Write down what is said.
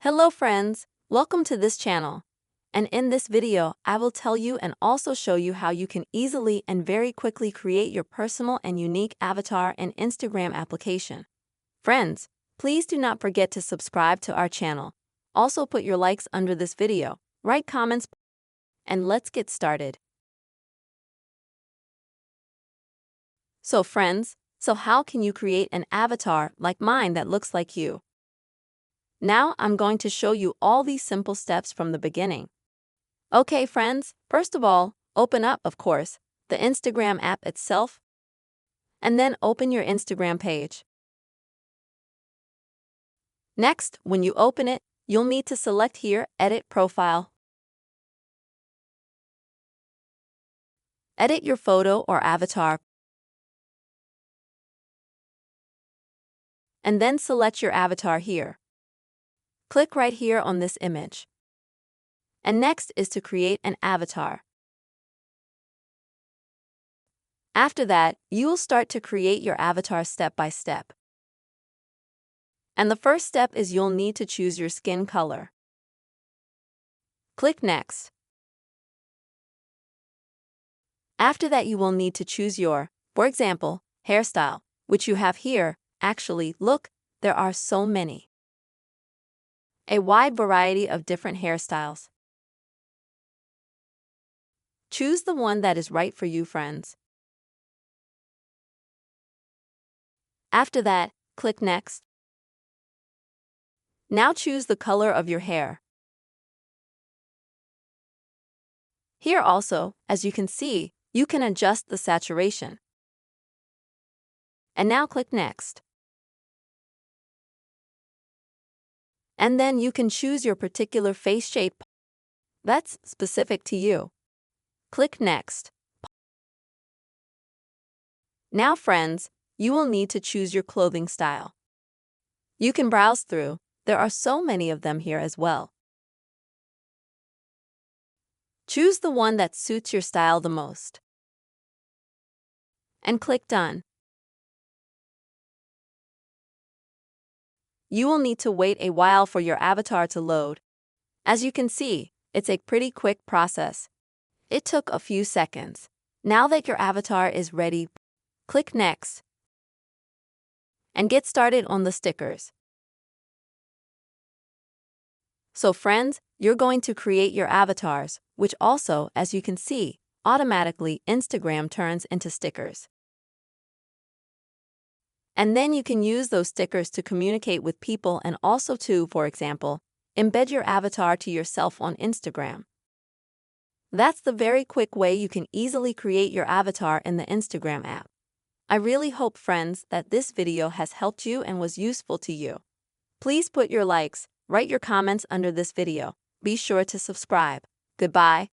Hello friends, welcome to this channel. And in this video, I will tell you and also show you how you can easily and very quickly create your personal and unique avatar in Instagram application. Friends, please do not forget to subscribe to our channel. Also put your likes under this video, write comments, and let's get started. So friends, how can you create an avatar like mine that looks like you? Now I'm going to show you all these simple steps from the beginning. Okay friends, first of all, open up, of course, the Instagram app itself, and then open your Instagram page. Next, when you open it, you'll need to select here, Edit Profile. Edit your photo or avatar, and then select your avatar here. Click right here on this image. And next is to create an avatar. After that, you'll start to create your avatar step by step. And the first step is you'll need to choose your skin color. Click Next. After that, you will need to choose your, for example, hairstyle, which you have here. Actually, look, there are so many. A wide variety of different hairstyles. Choose the one that is right for you, friends. After that, click Next. Now choose the color of your hair. Here also, as you can see, you can adjust the saturation. And now click Next. And then you can choose your particular face shape that's specific to you. Click Next. Now friends, you will need to choose your clothing style. You can browse through, there are so many of them here as well. Choose the one that suits your style the most. And click Done. You will need to wait a while for your avatar to load. As you can see, it's a pretty quick process. It took a few seconds. Now that your avatar is ready, click Next. And get started on the stickers. So friends, you're going to create your avatars, which also, as you can see, automatically Instagram turns into stickers. And then you can use those stickers to communicate with people and also to, for example, embed your avatar to yourself on Instagram. That's the very quick way you can easily create your avatar in the Instagram app. I really hope, friends, that this video has helped you and was useful to you. Please put your likes, write your comments under this video. Be sure to subscribe. Goodbye.